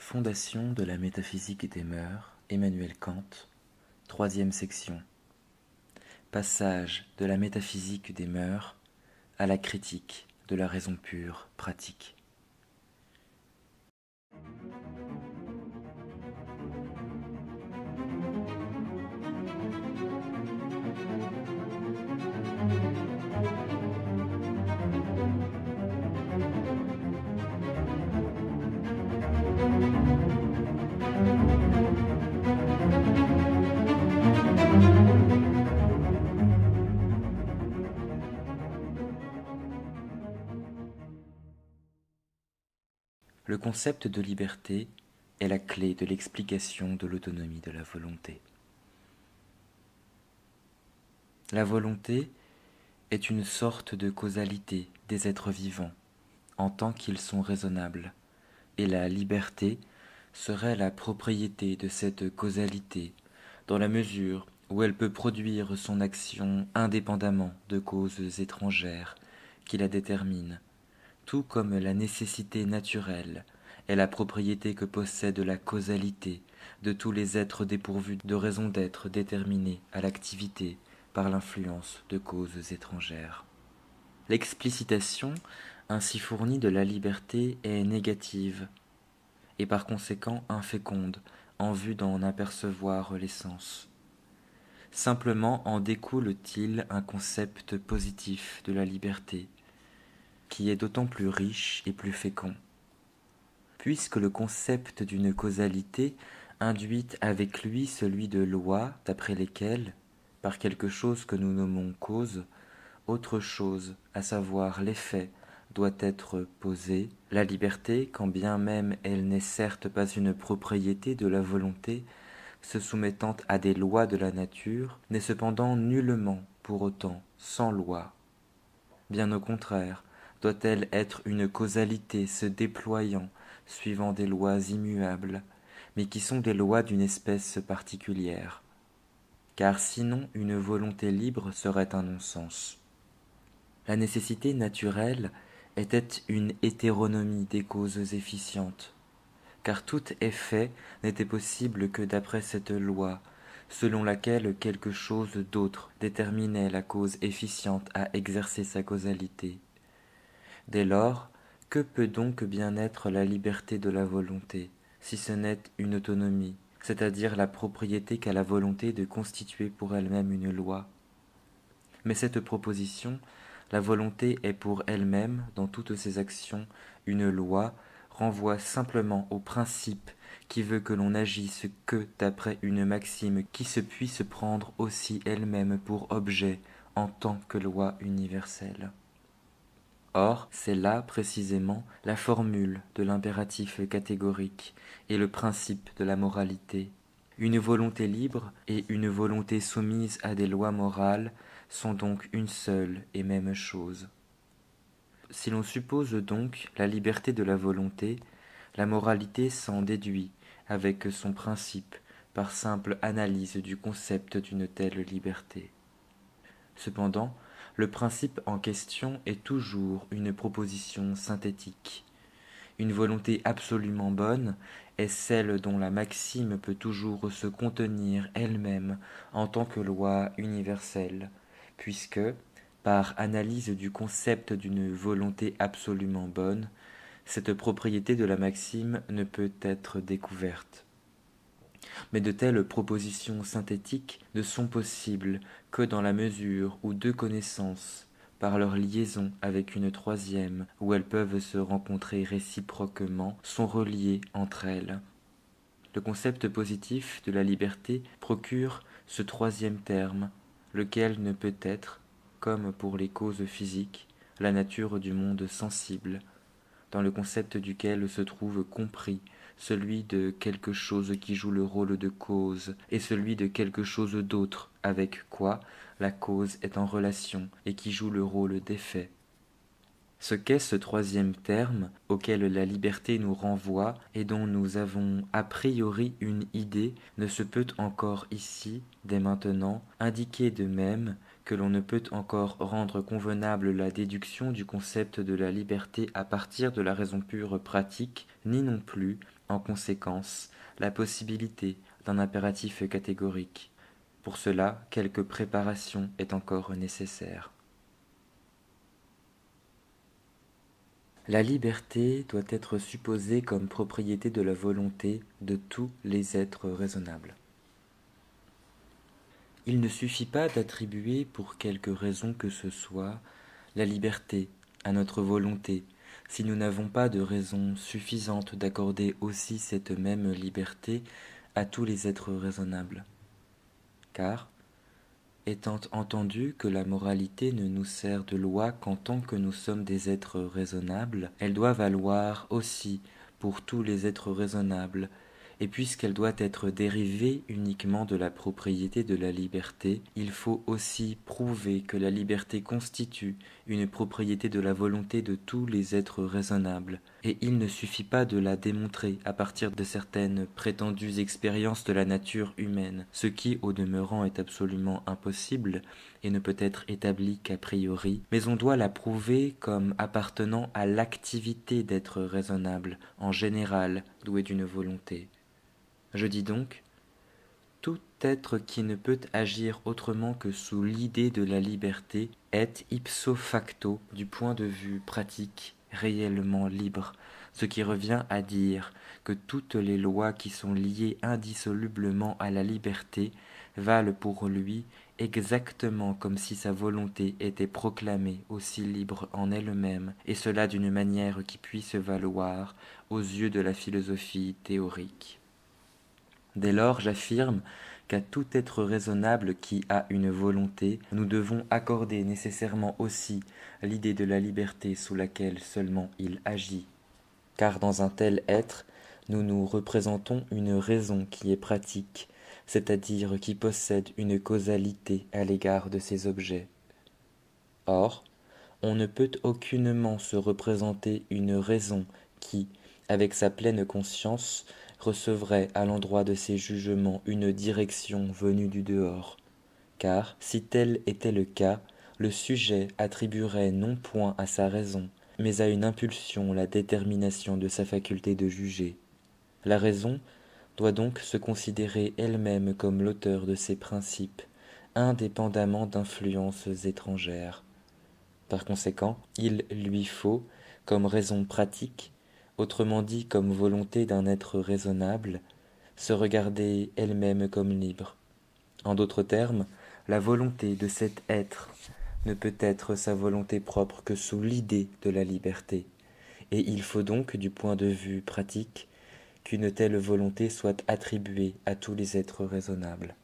Fondation de la métaphysique des mœurs, Emmanuel Kant, troisième section. Passage de la métaphysique des mœurs à la critique de la raison pure pratique. Le concept de liberté est la clé de l'explication de l'autonomie de la volonté. La volonté est une sorte de causalité des êtres vivants, en tant qu'ils sont raisonnables, et la liberté serait la propriété de cette causalité, dans la mesure où elle peut produire son action indépendamment de causes étrangères qui la déterminent, tout comme la nécessité naturelle est la propriété que possède la causalité de tous les êtres dépourvus de raison d'être déterminés à l'activité par l'influence de causes étrangères. L'explicitation ainsi fournie de la liberté est négative et par conséquent inféconde en vue d'en apercevoir l'essence. Simplement en découle-t-il un concept positif de la liberté, qui est d'autant plus riche et plus fécond, puisque le concept d'une causalité induit avec lui celui de lois d'après lesquelles, par quelque chose que nous nommons cause, autre chose, à savoir l'effet, doit être posée. La liberté, quand bien même elle n'est certes pas une propriété de la volonté, se soumettant à des lois de la nature, n'est cependant nullement, pour autant, sans loi. Bien au contraire, doit-elle être une causalité se déployant, suivant des lois immuables, mais qui sont des lois d'une espèce particulière. Car sinon une volonté libre serait un non-sens. La nécessité naturelle était une hétéronomie des causes efficientes, car tout effet n'était possible que d'après cette loi, selon laquelle quelque chose d'autre déterminait la cause efficiente à exercer sa causalité. Dès lors, que peut donc bien être la liberté de la volonté, si ce n'est une autonomie, c'est-à-dire la propriété qu'a la volonté de constituer pour elle-même une loi? Mais cette proposition, la volonté est pour elle-même, dans toutes ses actions, une loi, renvoie simplement au principe qui veut que l'on agisse que d'après une maxime qui se puisse prendre aussi elle-même pour objet en tant que loi universelle. Or, c'est là précisément la formule de l'impératif catégorique et le principe de la moralité. Une volonté libre et une volonté soumise à des lois morales sont donc une seule et même chose. Si l'on suppose donc la liberté de la volonté, la moralité s'en déduit avec son principe par simple analyse du concept d'une telle liberté. Cependant, le principe en question est toujours une proposition synthétique. Une volonté absolument bonne est celle dont la maxime peut toujours se contenir elle-même en tant que loi universelle, puisque, par analyse du concept d'une volonté absolument bonne, cette propriété de la maxime ne peut être découverte. Mais de telles propositions synthétiques ne sont possibles que dans la mesure où deux connaissances, par leur liaison avec une troisième, où elles peuvent se rencontrer réciproquement, sont reliées entre elles. Le concept positif de la liberté procure ce troisième terme, lequel ne peut être, comme pour les causes physiques, la nature du monde sensible, dans le concept duquel se trouve compris celui de quelque chose qui joue le rôle de cause et celui de quelque chose d'autre avec quoi la cause est en relation et qui joue le rôle d'effet. Ce qu'est ce troisième terme auquel la liberté nous renvoie et dont nous avons a priori une idée ne se peut encore ici, dès maintenant, indiquer de même que l'on ne peut encore rendre convenable la déduction du concept de la liberté à partir de la raison pure pratique, ni non plus en conséquence, la possibilité d'un impératif catégorique. Pour cela, quelque préparation est encore nécessaire. La liberté doit être supposée comme propriété de la volonté de tous les êtres raisonnables. Il ne suffit pas d'attribuer, pour quelque raison que ce soit, la liberté à notre volonté, si nous n'avons pas de raison suffisante d'accorder aussi cette même liberté à tous les êtres raisonnables. Car, étant entendu que la moralité ne nous sert de loi qu'en tant que nous sommes des êtres raisonnables, elle doit valoir aussi pour tous les êtres raisonnables, et puisqu'elle doit être dérivée uniquement de la propriété de la liberté, il faut aussi prouver que la liberté constitue une propriété de la volonté de tous les êtres raisonnables, et il ne suffit pas de la démontrer à partir de certaines prétendues expériences de la nature humaine, ce qui au demeurant est absolument impossible et ne peut être établi qu'a priori, mais on doit la prouver comme appartenant à l'activité d'être raisonnable, en général doué d'une volonté. Je dis donc, tout être qui ne peut agir autrement que sous l'idée de la liberté est ipso facto, du point de vue pratique, réellement libre, ce qui revient à dire que toutes les lois qui sont liées indissolublement à la liberté valent pour lui exactement comme si sa volonté était proclamée aussi libre en elle-même, et cela d'une manière qui puisse valoir aux yeux de la philosophie théorique. Dès lors, j'affirme qu'à tout être raisonnable qui a une volonté, nous devons accorder nécessairement aussi l'idée de la liberté sous laquelle seulement il agit. Car dans un tel être, nous nous représentons une raison qui est pratique, c'est-à-dire qui possède une causalité à l'égard de ses objets. Or, on ne peut aucunement se représenter une raison qui, avec sa pleine conscience, recevrait à l'endroit de ses jugements une direction venue du dehors, car, si tel était le cas, le sujet attribuerait non point à sa raison, mais à une impulsion la détermination de sa faculté de juger. La raison doit donc se considérer elle-même comme l'auteur de ses principes, indépendamment d'influences étrangères. Par conséquent, il lui faut, comme raison pratique, autrement dit comme volonté d'un être raisonnable, se regarder elle-même comme libre. En d'autres termes, la volonté de cet être ne peut être sa volonté propre que sous l'idée de la liberté, et il faut donc, du point de vue pratique, qu'une telle volonté soit attribuée à tous les êtres raisonnables.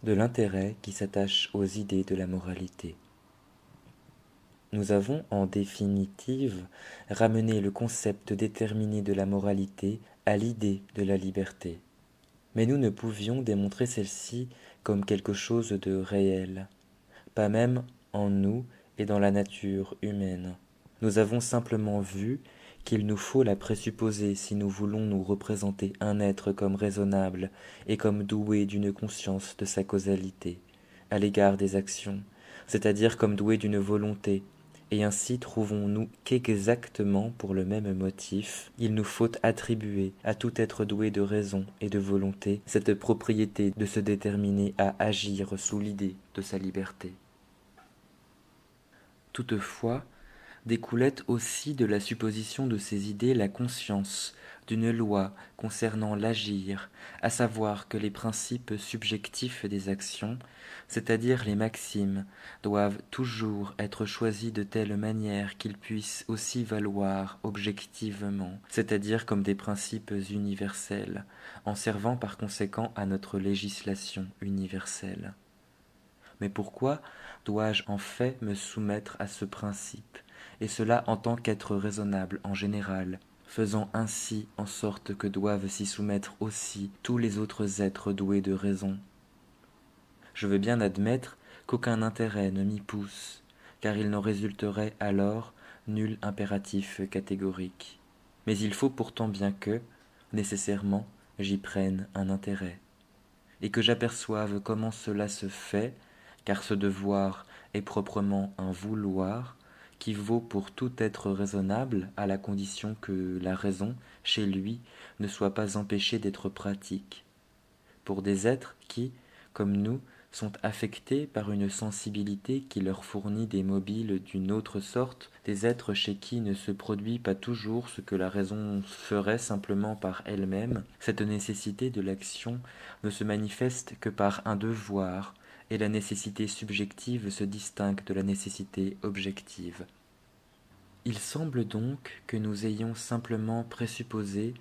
De l'intérêt qui s'attache aux idées de la moralité. Nous avons en définitive ramené le concept déterminé de la moralité à l'idée de la liberté. Mais nous ne pouvions démontrer celle-ci comme quelque chose de réel, pas même en nous et dans la nature humaine. Nous avons simplement vu qu'il nous faut la présupposer si nous voulons nous représenter un être comme raisonnable et comme doué d'une conscience de sa causalité à l'égard des actions, c'est-à-dire comme doué d'une volonté, et ainsi trouvons-nous qu'exactement pour le même motif, il nous faut attribuer à tout être doué de raison et de volonté cette propriété de se déterminer à agir sous l'idée de sa liberté. Toutefois, découlait aussi de la supposition de ces idées la conscience d'une loi concernant l'agir, à savoir que les principes subjectifs des actions, c'est-à-dire les maximes, doivent toujours être choisis de telle manière qu'ils puissent aussi valoir objectivement, c'est-à-dire comme des principes universels, en servant par conséquent à notre législation universelle. Mais pourquoi dois-je en fait me soumettre à ce principe, et cela en tant qu'être raisonnable en général, faisant ainsi en sorte que doivent s'y soumettre aussi tous les autres êtres doués de raison? Je veux bien admettre qu'aucun intérêt ne m'y pousse, car il n'en résulterait alors nul impératif catégorique. Mais il faut pourtant bien que, nécessairement, j'y prenne un intérêt, et que j'aperçoive comment cela se fait, car ce devoir est proprement un vouloir, qui vaut pour tout être raisonnable, à la condition que la raison, chez lui, ne soit pas empêchée d'être pratique. Pour des êtres qui, comme nous, sont affectés par une sensibilité qui leur fournit des mobiles d'une autre sorte, des êtres chez qui ne se produit pas toujours ce que la raison ferait simplement par elle-même, cette nécessité de l'action ne se manifeste que par un devoir, et la nécessité subjective se distingue de la nécessité objective. Il semble donc que nous ayons simplement présupposé,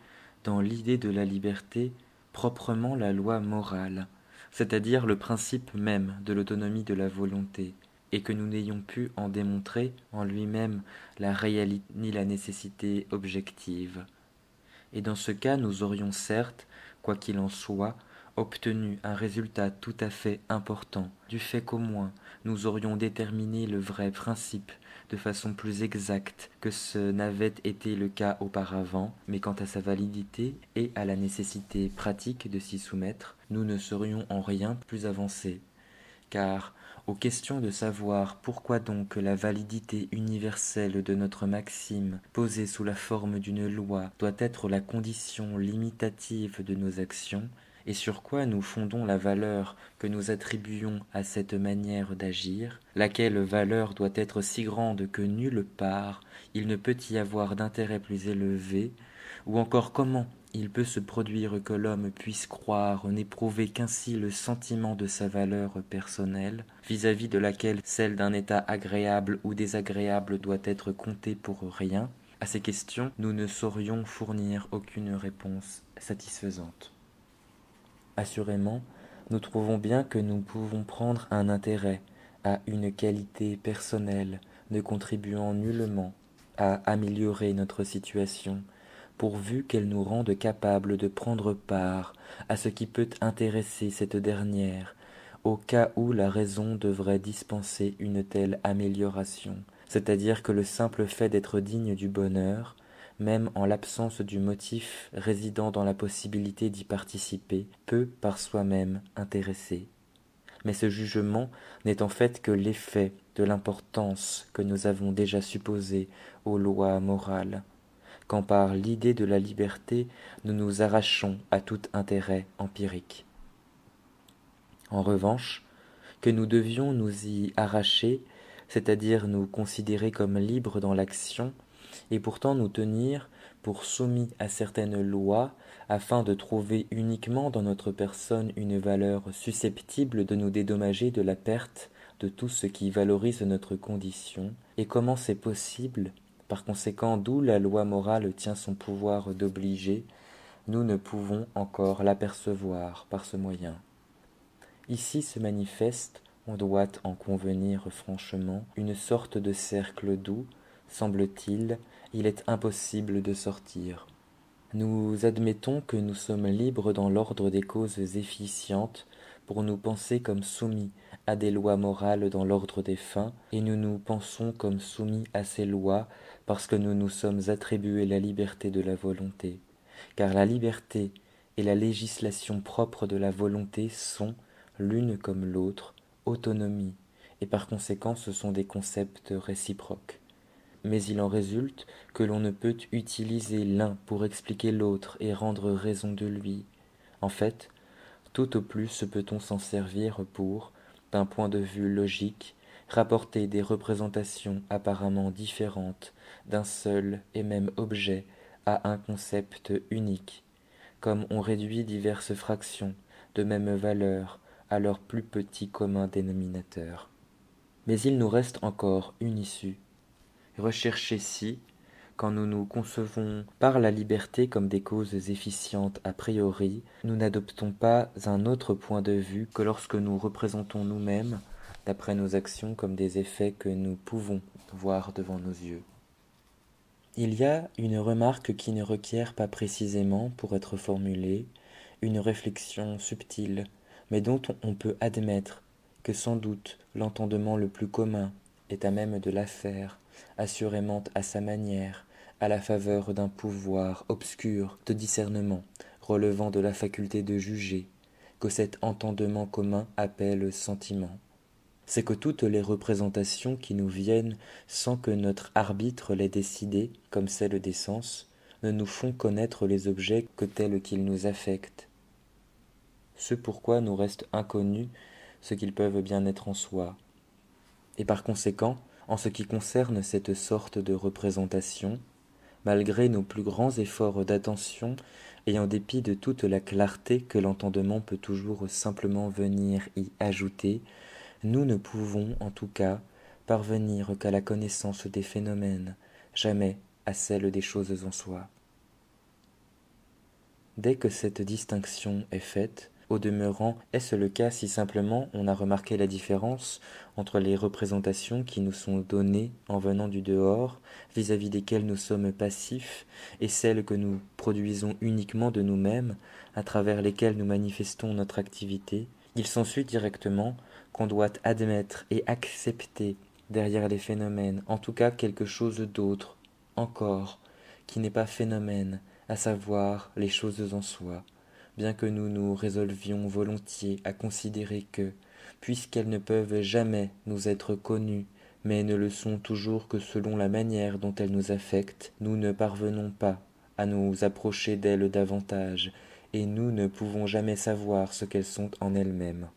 dans l'idée de la liberté, proprement la loi morale, c'est-à-dire le principe même de l'autonomie de la volonté, et que nous n'ayons pu en démontrer en lui-même la réalité ni la nécessité objective. Et dans ce cas, nous aurions certes, quoi qu'il en soit, obtenu un résultat tout à fait important, du fait qu'au moins nous aurions déterminé le vrai principe de façon plus exacte que ce n'avait été le cas auparavant, mais quant à sa validité et à la nécessité pratique de s'y soumettre, nous ne serions en rien plus avancés. Car, aux questions de savoir pourquoi donc la validité universelle de notre maxime, posée sous la forme d'une loi, doit être la condition limitative de nos actions, et sur quoi nous fondons la valeur que nous attribuons à cette manière d'agir, laquelle valeur doit être si grande que nulle part il ne peut y avoir d'intérêt plus élevé, ou encore comment il peut se produire que l'homme puisse croire n'éprouver qu'ainsi le sentiment de sa valeur personnelle, vis-à-vis de laquelle celle d'un état agréable ou désagréable doit être comptée pour rien, à ces questions nous ne saurions fournir aucune réponse satisfaisante. Assurément, nous trouvons bien que nous pouvons prendre un intérêt à une qualité personnelle ne contribuant nullement à améliorer notre situation, pourvu qu'elle nous rende capables de prendre part à ce qui peut intéresser cette dernière, au cas où la raison devrait dispenser une telle amélioration, c'est-à-dire que le simple fait d'être digne du bonheur, même en l'absence du motif résidant dans la possibilité d'y participer, peut par soi-même intéresser. Mais ce jugement n'est en fait que l'effet de l'importance que nous avons déjà supposée aux lois morales, quand par l'idée de la liberté nous nous arrachons à tout intérêt empirique. En revanche, que nous devions nous y arracher, c'est-à-dire nous considérer comme libres dans l'action, et pourtant nous tenir pour soumis à certaines lois, afin de trouver uniquement dans notre personne une valeur susceptible de nous dédommager de la perte de tout ce qui valorise notre condition, et comment c'est possible, par conséquent d'où la loi morale tient son pouvoir d'obliger, nous ne pouvons encore l'apercevoir par ce moyen. Ici se manifeste, on doit en convenir franchement, une sorte de cercle d'où, semble-t-il, il est impossible de sortir. Nous admettons que nous sommes libres dans l'ordre des causes efficientes pour nous penser comme soumis à des lois morales dans l'ordre des fins, et nous nous pensons comme soumis à ces lois parce que nous nous sommes attribué la liberté de la volonté. Car la liberté et la législation propre de la volonté sont, l'une comme l'autre, autonomie, et par conséquent ce sont des concepts réciproques. Mais il en résulte que l'on ne peut utiliser l'un pour expliquer l'autre et rendre raison de lui. En fait, tout au plus peut-on s'en servir pour, d'un point de vue logique, rapporter des représentations apparemment différentes d'un seul et même objet à un concept unique, comme on réduit diverses fractions de même valeur à leur plus petit commun dénominateur. Mais il nous reste encore une issue. Rechercher si, quand nous nous concevons par la liberté comme des causes efficientes a priori, nous n'adoptons pas un autre point de vue que lorsque nous représentons nous-mêmes, d'après nos actions, comme des effets que nous pouvons voir devant nos yeux. Il y a une remarque qui ne requiert pas précisément, pour être formulée, une réflexion subtile, mais dont on peut admettre que sans doute l'entendement le plus commun est à même de la faire, assurément à sa manière, à la faveur d'un pouvoir obscur de discernement, relevant de la faculté de juger, que cet entendement commun appelle sentiment. c'est que toutes les représentations qui nous viennent sans que notre arbitre les décidé, comme celles des sens, ne nous font connaître les objets que tels qu'ils nous affectent. Ce pourquoi nous reste inconnu ce qu'ils peuvent bien être en soi. Et par conséquent, en ce qui concerne cette sorte de représentation, malgré nos plus grands efforts d'attention et en dépit de toute la clarté que l'entendement peut toujours simplement venir y ajouter, nous ne pouvons, en tout cas, parvenir qu'à la connaissance des phénomènes, jamais à celle des choses en soi. Dès que cette distinction est faite, au demeurant, est-ce le cas si simplement on a remarqué la différence entre les représentations qui nous sont données en venant du dehors, vis-à-vis desquelles nous sommes passifs, et celles que nous produisons uniquement de nous-mêmes, à travers lesquelles nous manifestons notre activité, il s'ensuit directement qu'on doit admettre et accepter derrière les phénomènes, en tout cas quelque chose d'autre, encore, qui n'est pas phénomène, à savoir les choses en soi, bien que nous nous résolvions volontiers à considérer que, puisqu'elles ne peuvent jamais nous être connues, mais ne le sont toujours que selon la manière dont elles nous affectent, nous ne parvenons pas à nous approcher d'elles davantage, et nous ne pouvons jamais savoir ce qu'elles sont en elles-mêmes.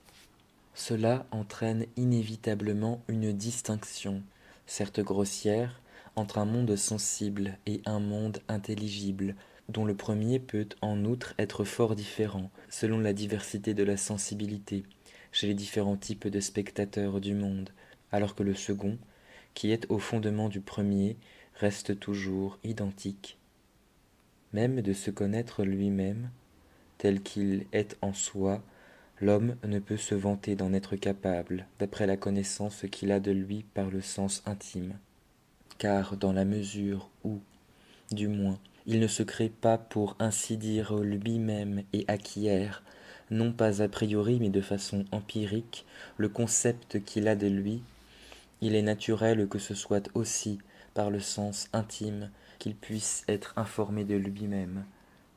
Cela entraîne inévitablement une distinction, certes grossière, entre un monde sensible et un monde intelligible, dont le premier peut en outre être fort différent, selon la diversité de la sensibilité, chez les différents types de spectateurs du monde, alors que le second, qui est au fondement du premier, reste toujours identique. Même de se connaître lui-même, tel qu'il est en soi, l'homme ne peut se vanter d'en être capable, d'après la connaissance qu'il a de lui par le sens intime. Car dans la mesure où, du moins, il ne se crée pas pour ainsi dire lui-même et acquiert, non pas a priori mais de façon empirique, le concept qu'il a de lui, il est naturel que ce soit aussi par le sens intime qu'il puisse être informé de lui-même,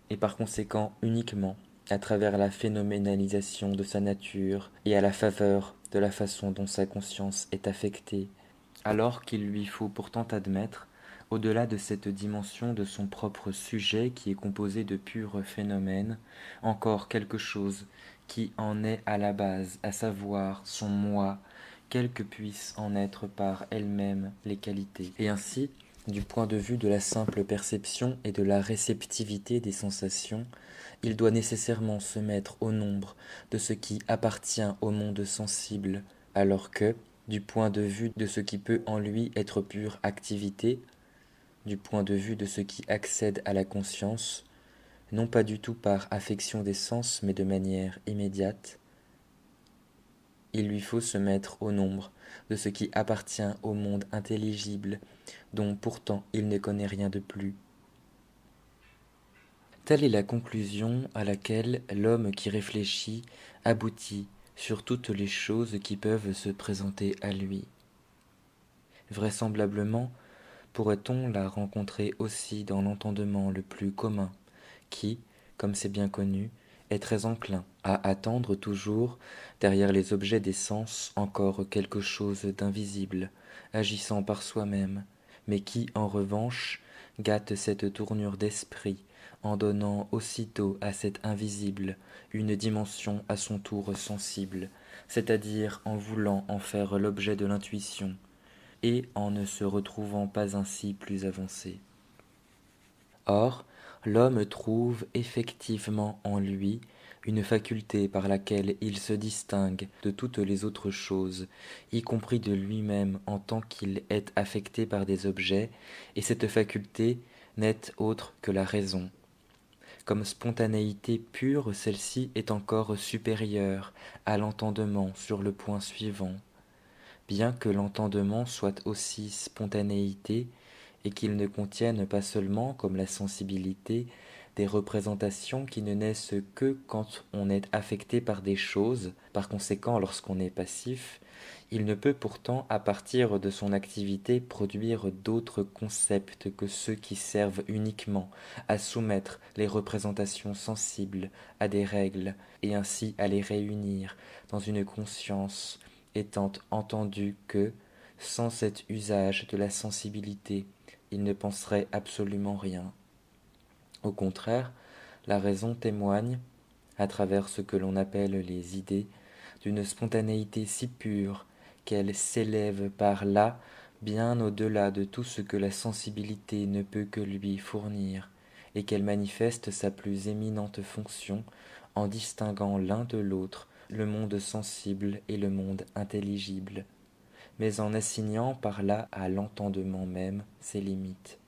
et par conséquent uniquement à travers la phénoménalisation de sa nature et à la faveur de la façon dont sa conscience est affectée, alors qu'il lui faut pourtant admettre, au-delà de cette dimension de son propre sujet qui est composé de purs phénomènes, encore quelque chose qui en est à la base, à savoir son moi, quelles que puissent en être par elles-mêmes les qualités. Et ainsi, du point de vue de la simple perception et de la réceptivité des sensations, il doit nécessairement se mettre au nombre de ce qui appartient au monde sensible, alors que, du point de vue de ce qui peut en lui être pure activité, du point de vue de ce qui accède à la conscience, non pas du tout par affection des sens, mais de manière immédiate, il lui faut se mettre au nombre de ce qui appartient au monde intelligible, dont pourtant il ne connaît rien de plus. Telle est la conclusion à laquelle l'homme qui réfléchit aboutit sur toutes les choses qui peuvent se présenter à lui. Vraisemblablement, pourrait-on la rencontrer aussi dans l'entendement le plus commun, qui, comme c'est bien connu, est très enclin à attendre toujours, derrière les objets des sens, encore quelque chose d'invisible, agissant par soi-même, mais qui, en revanche, gâte cette tournure d'esprit, en donnant aussitôt à cet invisible une dimension à son tour sensible, c'est-à-dire en voulant en faire l'objet de l'intuition, et en ne se retrouvant pas ainsi plus avancé. Or, l'homme trouve effectivement en lui une faculté par laquelle il se distingue de toutes les autres choses, y compris de lui-même en tant qu'il est affecté par des objets, et cette faculté n'est autre que la raison. Comme spontanéité pure, celle-ci est encore supérieure à l'entendement sur le point suivant. Bien que l'entendement soit aussi spontanéité, et qu'il ne contienne pas seulement, comme la sensibilité, des représentations qui ne naissent que quand on est affecté par des choses, par conséquent lorsqu'on est passif, il ne peut pourtant à partir de son activité produire d'autres concepts que ceux qui servent uniquement à soumettre les représentations sensibles à des règles et ainsi à les réunir dans une conscience étant entendu que, sans cet usage de la sensibilité, il ne penserait absolument rien. Au contraire, la raison témoigne, à travers ce que l'on appelle les idées, d'une spontanéité si pure qu'elle s'élève par là bien au-delà de tout ce que la sensibilité ne peut que lui fournir, et qu'elle manifeste sa plus éminente fonction en distinguant l'un de l'autre le monde sensible et le monde intelligible, mais en assignant par là à l'entendement même ses limites.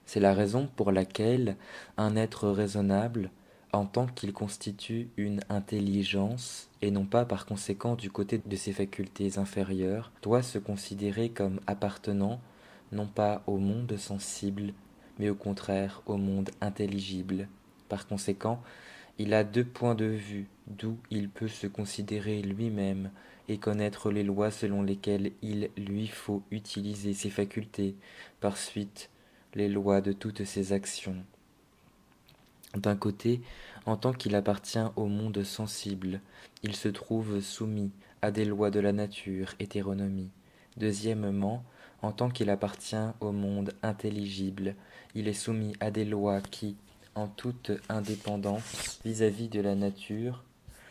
C'est la raison pour laquelle un être raisonnable, en tant qu'il constitue une intelligence, et non pas par conséquent du côté de ses facultés inférieures, doit se considérer comme appartenant non pas au monde sensible, mais au contraire au monde intelligible. Par conséquent, il a deux points de vue, d'où il peut se considérer lui-même et connaître les lois selon lesquelles il lui faut utiliser ses facultés, par suite les lois de toutes ses actions. D'un côté, en tant qu'il appartient au monde sensible, il se trouve soumis à des lois de la nature, hétéronomie. Deuxièmement, en tant qu'il appartient au monde intelligible, il est soumis à des lois qui, en toute indépendance vis-à-vis de la nature,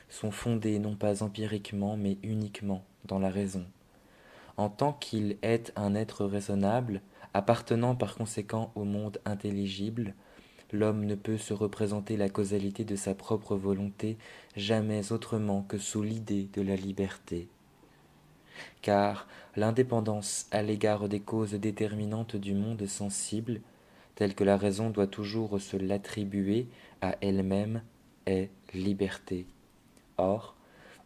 sont fondées non pas empiriquement mais uniquement dans la raison. En tant qu'il est un être raisonnable, appartenant par conséquent au monde intelligible, l'homme ne peut se représenter la causalité de sa propre volonté jamais autrement que sous l'idée de la liberté. Car l'indépendance à l'égard des causes déterminantes du monde sensible, telle que la raison doit toujours se l'attribuer à elle-même, est liberté. Or,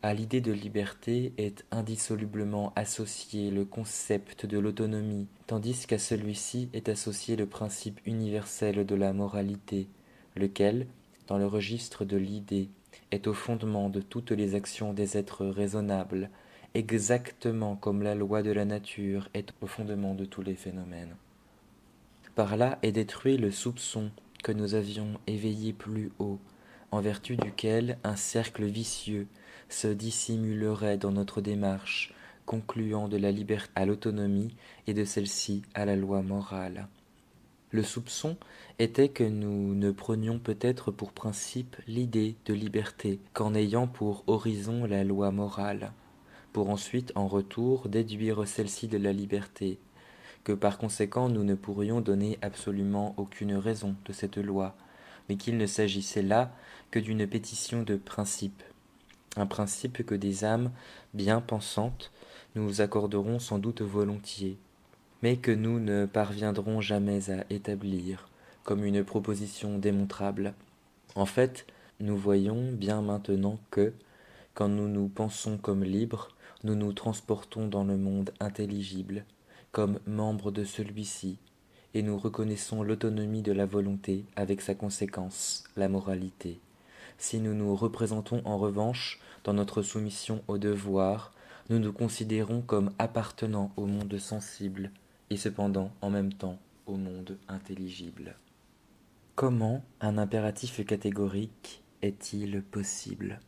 à l'idée de liberté est indissolublement associé le concept de l'autonomie, tandis qu'à celui-ci est associé le principe universel de la moralité, lequel, dans le registre de l'idée, est au fondement de toutes les actions des êtres raisonnables, exactement comme la loi de la nature est au fondement de tous les phénomènes. Par là est détruit le soupçon que nous avions éveillé plus haut, en vertu duquel un cercle vicieux se dissimulerait dans notre démarche, concluant de la liberté à l'autonomie et de celle-ci à la loi morale. Le soupçon était que nous ne prenions peut-être pour principe l'idée de liberté qu'en ayant pour horizon la loi morale, pour ensuite en retour déduire celle-ci de la liberté, que par conséquent nous ne pourrions donner absolument aucune raison de cette loi, mais qu'il ne s'agissait là que d'une pétition de principe, un principe que des âmes bien pensantes nous accorderont sans doute volontiers, mais que nous ne parviendrons jamais à établir comme une proposition démontrable. En fait, nous voyons bien maintenant que, quand nous nous pensons comme libres, nous nous transportons dans le monde intelligible, comme membres de celui-ci, et nous reconnaissons l'autonomie de la volonté avec sa conséquence, la moralité. Si nous nous représentons en revanche, dans notre soumission au devoir, nous nous considérons comme appartenant au monde sensible, et cependant en même temps au monde intelligible. Comment un impératif catégorique est-il possible ?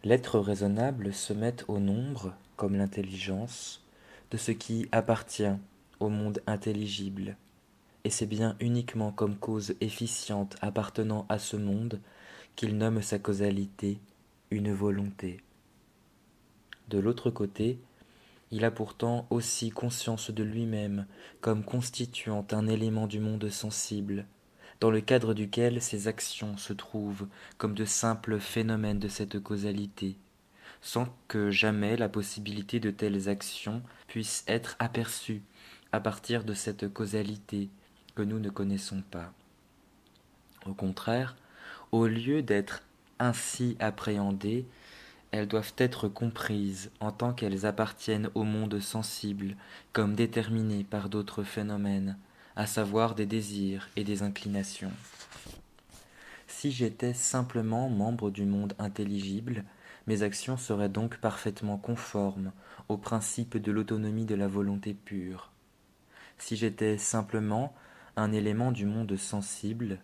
L'être raisonnable se met au nombre, comme l'intelligence, de ce qui appartient au monde intelligible, et c'est bien uniquement comme cause efficiente appartenant à ce monde qu'il nomme sa causalité une volonté. De l'autre côté, il a pourtant aussi conscience de lui-même comme constituant un élément du monde sensible, dans le cadre duquel ses actions se trouvent comme de simples phénomènes de cette causalité, sans que jamais la possibilité de telles actions puisse être aperçue à partir de cette causalité que nous ne connaissons pas. Au contraire, au lieu d'être ainsi appréhendées, elles doivent être comprises en tant qu'elles appartiennent au monde sensible comme déterminées par d'autres phénomènes, à savoir des désirs et des inclinations. Si j'étais simplement membre du monde intelligible, mes actions seraient donc parfaitement conformes au principe de l'autonomie de la volonté pure. Si j'étais simplement un élément du monde sensible,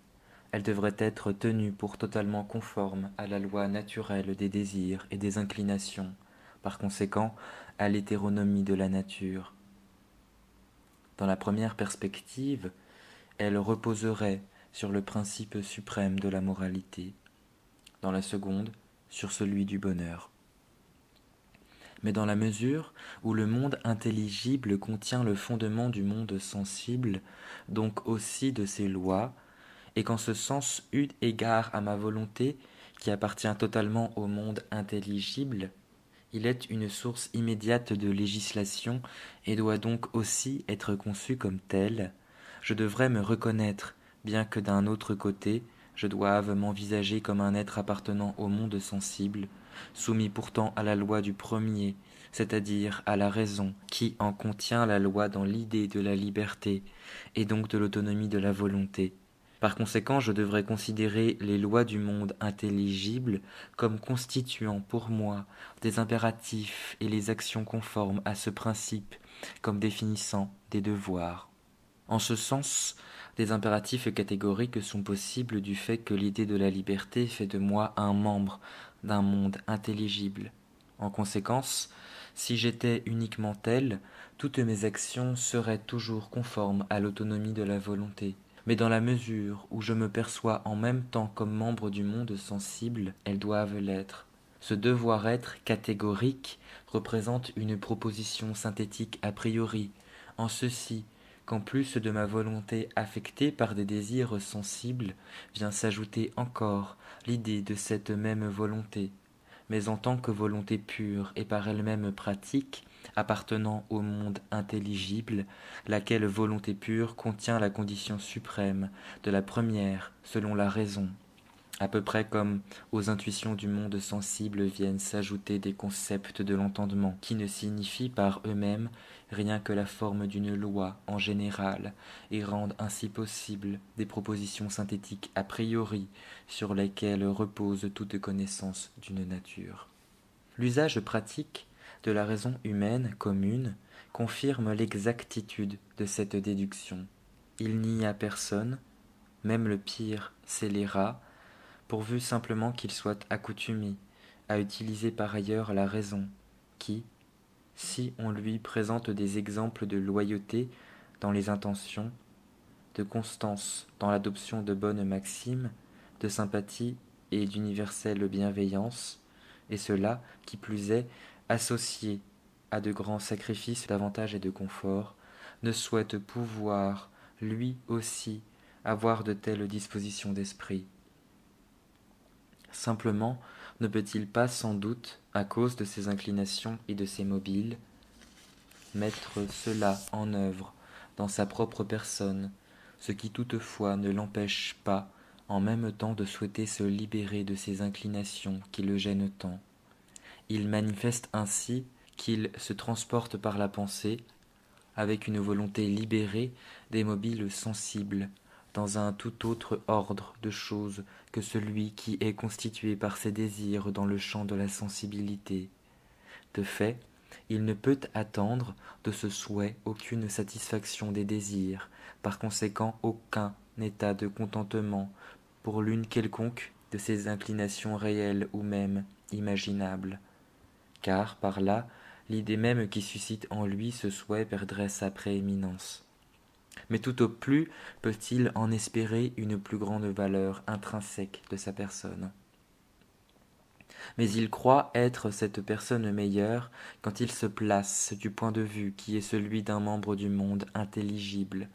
Elle devrait être tenue pour totalement conforme à la loi naturelle des désirs et des inclinations, par conséquent à l'hétéronomie de la nature. Dans la première perspective, elle reposerait sur le principe suprême de la moralité, dans la seconde, sur celui du bonheur. Mais dans la mesure où le monde intelligible contient le fondement du monde sensible, donc aussi de ses lois, et qu'en ce sens, eu égard à ma volonté, qui appartient totalement au monde intelligible, il est une source immédiate de législation et doit donc aussi être conçu comme tel, je devrais me reconnaître, bien que d'un autre côté, je doive m'envisager comme un être appartenant au monde sensible, soumis pourtant à la loi du premier, c'est-à-dire à la raison, qui en contient la loi dans l'idée de la liberté, et donc de l'autonomie de la volonté. Par conséquent, je devrais considérer les lois du monde intelligible comme constituant pour moi des impératifs et les actions conformes à ce principe comme définissant des devoirs. En ce sens, des impératifs catégoriques sont possibles du fait que l'idée de la liberté fait de moi un membre d'un monde intelligible. En conséquence, si j'étais uniquement tel, toutes mes actions seraient toujours conformes à l'autonomie de la volonté. Mais dans la mesure où je me perçois en même temps comme membre du monde sensible, elles doivent l'être. Ce devoir-être catégorique représente une proposition synthétique a priori, en ceci qu'en plus de ma volonté affectée par des désirs sensibles, vient s'ajouter encore l'idée de cette même volonté, mais en tant que volonté pure et par elle-même pratique, appartenant au monde intelligible, laquelle volonté pure contient la condition suprême de la première selon la raison, à peu près comme aux intuitions du monde sensible viennent s'ajouter des concepts de l'entendement, qui ne signifient par eux-mêmes rien que la forme d'une loi en général, et rendent ainsi possible des propositions synthétiques a priori sur lesquelles repose toute connaissance d'une nature. L'usage pratique de la raison humaine commune confirme l'exactitude de cette déduction. Il n'y a personne, même le pire scélérat, pourvu simplement qu'il soit accoutumé à utiliser par ailleurs la raison, qui, si on lui présente des exemples de loyauté dans les intentions, de constance dans l'adoption de bonnes maximes, de sympathie et d'universelle bienveillance, et cela, qui plus est, associé à de grands sacrifices d'avantages et de confort, ne souhaite pouvoir, lui aussi, avoir de telles dispositions d'esprit. Simplement, ne peut-il pas sans doute, à cause de ses inclinations et de ses mobiles, mettre cela en œuvre dans sa propre personne, ce qui toutefois ne l'empêche pas en même temps de souhaiter se libérer de ses inclinations qui le gênent tant. Il manifeste ainsi qu'il se transporte par la pensée, avec une volonté libérée des mobiles sensibles, dans un tout autre ordre de choses que celui qui est constitué par ses désirs dans le champ de la sensibilité. De fait, il ne peut attendre de ce souhait aucune satisfaction des désirs, par conséquent aucun état de contentement pour l'une quelconque de ses inclinations réelles ou même imaginables, car par là l'idée même qui suscite en lui ce souhait perdrait sa prééminence. Mais tout au plus peut-il en espérer une plus grande valeur intrinsèque de sa personne. Mais il croit être cette personne meilleure quand il se place du point de vue qui est celui d'un membre du monde intelligible,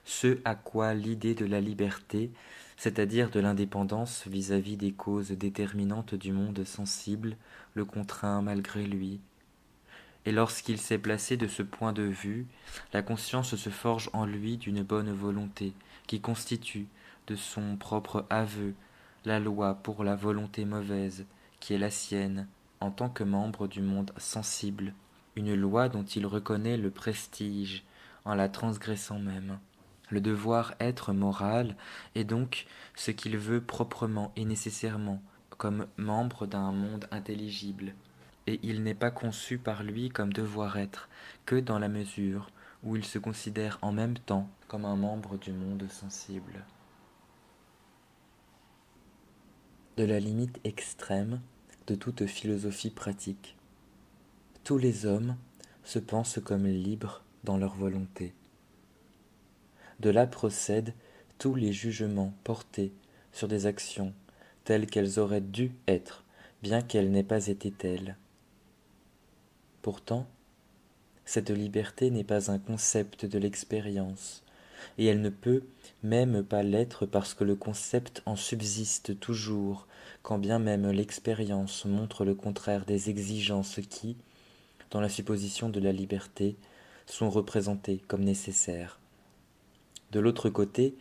ce à quoi l'idée de la liberté, c'est-à-dire de l'indépendance vis-à-vis des causes déterminantes du monde sensible, le contraint malgré lui. Et lorsqu'il s'est placé de ce point de vue, la conscience se forge en lui d'une bonne volonté, qui constitue, de son propre aveu, la loi pour la volonté mauvaise, qui est la sienne, en tant que membre du monde sensible, une loi dont il reconnaît le prestige, en la transgressant même. Le devoir être moral est donc ce qu'il veut proprement et nécessairement, comme membre d'un monde intelligible, et il n'est pas conçu par lui comme devoir être que dans la mesure où il se considère en même temps comme un membre du monde sensible. de la limite extrême de toute philosophie pratique. Tous les hommes se pensent comme libres dans leur volonté. De là procèdent tous les jugements portés sur des actions telles qu'elles auraient dû être, bien qu'elles n'aient pas été telles. Pourtant, cette liberté n'est pas un concept de l'expérience, et elle ne peut même pas l'être parce que le concept en subsiste toujours, quand bien même l'expérience montre le contraire des exigences qui, dans la supposition de la liberté, sont représentées comme nécessaires. De l'autre côté,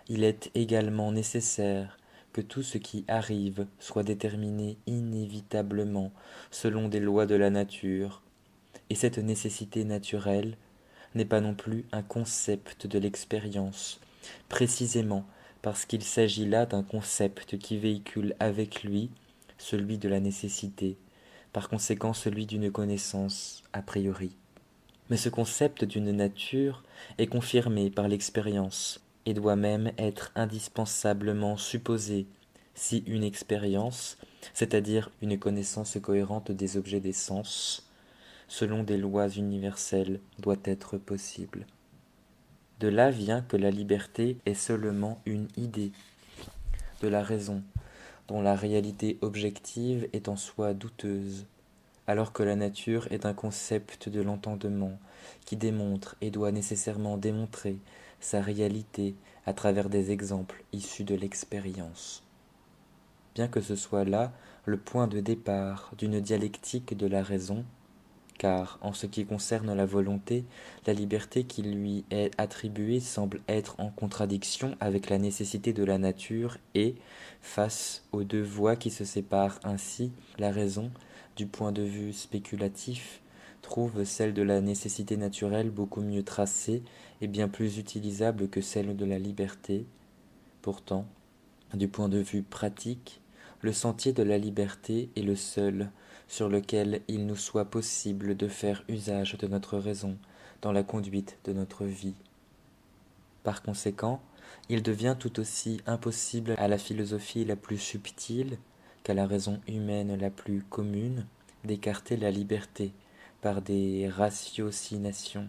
il est également nécessaire que tout ce qui arrive soit déterminé inévitablement selon des lois de la nature, et cette nécessité naturelle n'est pas non plus un concept de l'expérience, précisément parce qu'il s'agit là d'un concept qui véhicule avec lui celui de la nécessité, par conséquent celui d'une connaissance a priori. Mais ce concept d'une nature est confirmé par l'expérience et doit même être indispensablement supposé si une expérience, c'est-à-dire une connaissance cohérente des objets des sens, selon des lois universelles, doit être possible. De là vient que la liberté est seulement une idée de la raison, dont la réalité objective est en soi douteuse, alors que la nature est un concept de l'entendement qui démontre et doit nécessairement démontrer sa réalité à travers des exemples issus de l'expérience. Bien que ce soit là le point de départ d'une dialectique de la raison, car en ce qui concerne la volonté, la liberté qui lui est attribuée semble être en contradiction avec la nécessité de la nature et, face aux deux voies qui se séparent ainsi, la raison, du point de vue spéculatif, trouve celle de la nécessité naturelle beaucoup mieux tracée et bien plus utilisable que celle de la liberté. Pourtant, du point de vue pratique, le sentier de la liberté est le seul sur lequel il nous soit possible de faire usage de notre raison dans la conduite de notre vie. Par conséquent, il devient tout aussi impossible à la philosophie la plus subtile qu'à la raison humaine la plus commune d'écarter la liberté par des ratiocinations.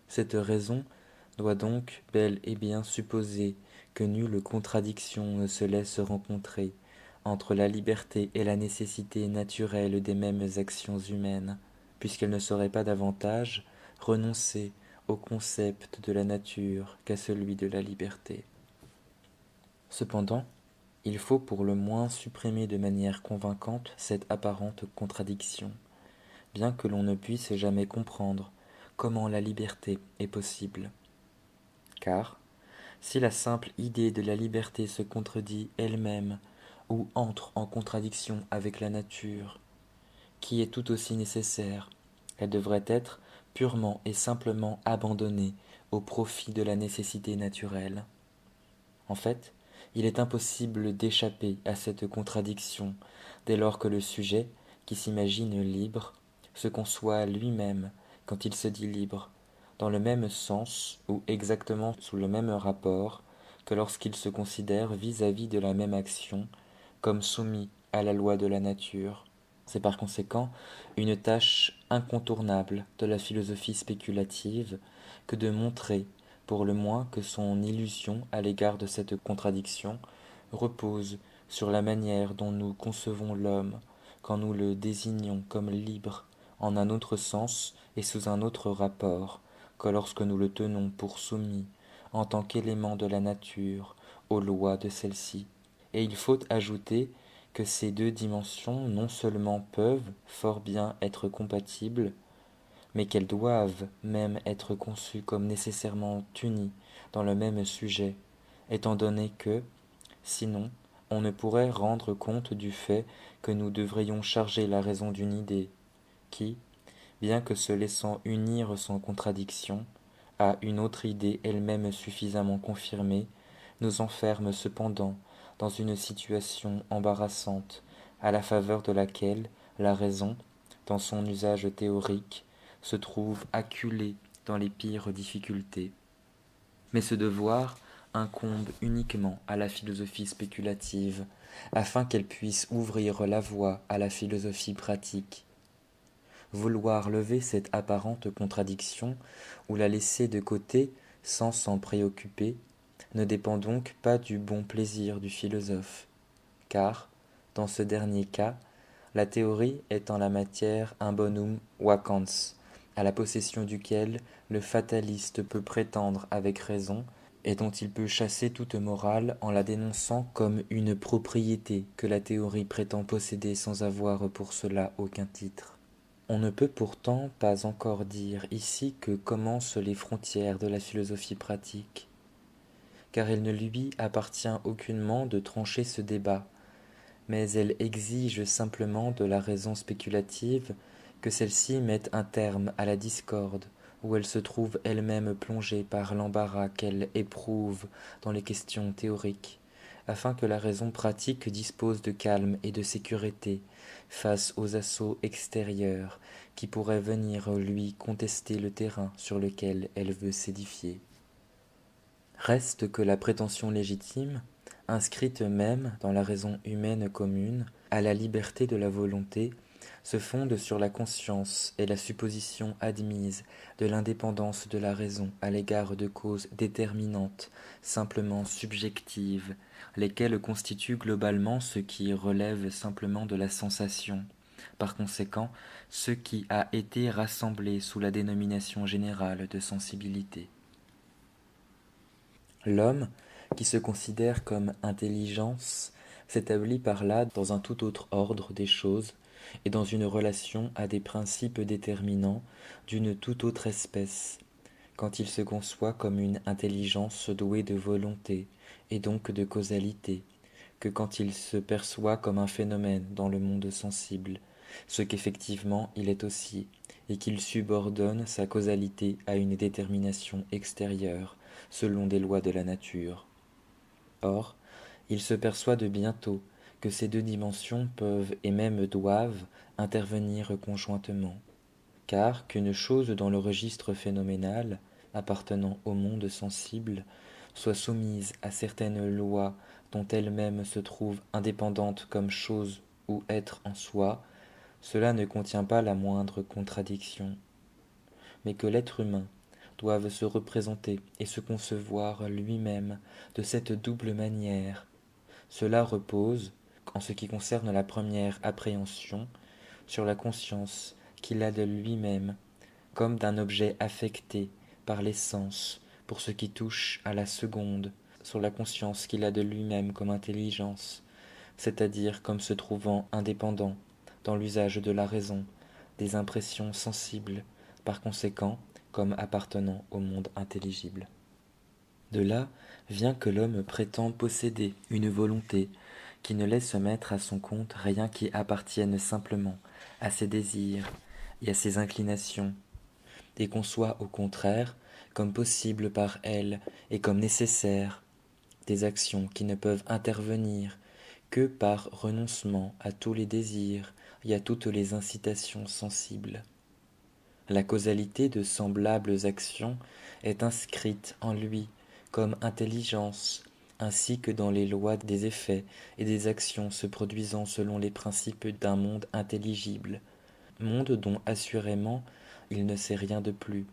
Cette raison doit donc bel et bien supposer que nulle contradiction ne se laisse rencontrer entre la liberté et la nécessité naturelle des mêmes actions humaines, puisqu'elle ne saurait pas davantage renoncer au concept de la nature qu'à celui de la liberté. Cependant, il faut pour le moins supprimer de manière convaincante cette apparente contradiction, bien que l'on ne puisse jamais comprendre comment la liberté est possible. Car, si la simple idée de la liberté se contredit elle-même ou entre en contradiction avec la nature, qui est tout aussi nécessaire, elle devrait être purement et simplement abandonnée au profit de la nécessité naturelle. En fait, il est impossible d'échapper à cette contradiction dès lors que le sujet, qui s'imagine libre, se conçoit lui-même quand il se dit libre, dans le même sens ou exactement sous le même rapport que lorsqu'il se considère vis-à-vis de la même action comme soumis à la loi de la nature. C'est par conséquent une tâche incontournable de la philosophie spéculative que de montrer, pour le moins, que son illusion à l'égard de cette contradiction repose sur la manière dont nous concevons l'homme quand nous le désignons comme libre en un autre sens et sous un autre rapport que lorsque nous le tenons pour soumis en tant qu'élément de la nature aux lois de celle-ci. Et il faut ajouter que ces deux dimensions non seulement peuvent fort bien être compatibles, mais qu'elles doivent même être conçues comme nécessairement unies dans le même sujet, étant donné que, sinon, on ne pourrait rendre compte du fait que nous devrions charger la raison d'une idée, qui, bien que se laissant unir sans contradiction, à une autre idée elle-même suffisamment confirmée, nous enferme cependant dans une situation embarrassante, à la faveur de laquelle la raison, dans son usage théorique, se trouve acculée dans les pires difficultés. Mais ce devoir incombe uniquement à la philosophie spéculative, afin qu'elle puisse ouvrir la voie à la philosophie pratique. Vouloir lever cette apparente contradiction ou la laisser de côté sans s'en préoccuper ne dépend donc pas du bon plaisir du philosophe, car, dans ce dernier cas, la théorie est en la matière un bonum vacans, à la possession duquel le fataliste peut prétendre avec raison, et dont il peut chasser toute morale en la dénonçant comme une propriété que la théorie prétend posséder sans avoir pour cela aucun titre. On ne peut pourtant pas encore dire ici que commencent les frontières de la philosophie pratique, car il ne lui appartient aucunement de trancher ce débat, mais elle exige simplement de la raison spéculative que celle-ci mette un terme à la discorde où elle se trouve elle-même plongée par l'embarras qu'elle éprouve dans les questions théoriques, afin que la raison pratique dispose de calme et de sécurité face aux assauts extérieurs qui pourraient venir lui contester le terrain sur lequel elle veut s'édifier. Reste que la prétention légitime, inscrite même dans la raison humaine commune, à la liberté de la volonté, se fonde sur la conscience et la supposition admise de l'indépendance de la raison à l'égard de causes déterminantes, simplement subjectives, lesquelles constituent globalement ce qui relève simplement de la sensation, par conséquent ce qui a été rassemblé sous la dénomination générale de sensibilité. L'homme, qui se considère comme intelligence, s'établit par là dans un tout autre ordre des choses et dans une relation à des principes déterminants d'une toute autre espèce, quand il se conçoit comme une intelligence douée de volonté et donc de causalité, que quand il se perçoit comme un phénomène dans le monde sensible, ce qu'effectivement il est aussi, et qu'il subordonne sa causalité à une détermination extérieure, selon des lois de la nature. Or, il se perçoit de bientôt que ces deux dimensions peuvent et même doivent intervenir conjointement, car qu'une chose dans le registre phénoménal, appartenant au monde sensible, soit soumise à certaines lois dont elle-même se trouve indépendante comme chose ou être en soi, cela ne contient pas la moindre contradiction, mais que l'être humain doive se représenter et se concevoir lui-même de cette double manière. Cela repose, en ce qui concerne la première appréhension, sur la conscience qu'il a de lui-même, comme d'un objet affecté par les sens, pour ce qui touche à la seconde, sur la conscience qu'il a de lui-même comme intelligence, c'est-à-dire comme se trouvant indépendant, dans l'usage de la raison, des impressions sensibles, par conséquent, comme appartenant au monde intelligible. De là vient que l'homme prétend posséder une volonté qui ne laisse mettre à son compte rien qui appartienne simplement à ses désirs et à ses inclinations, et conçoit au contraire comme possible par elle et comme nécessaire des actions qui ne peuvent intervenir que par renoncement à tous les désirs et à toutes les incitations sensibles. La causalité de semblables actions est inscrite en lui comme intelligence, ainsi que dans les lois des effets et des actions se produisant selon les principes d'un monde intelligible, monde dont assurément il ne sait rien de plus,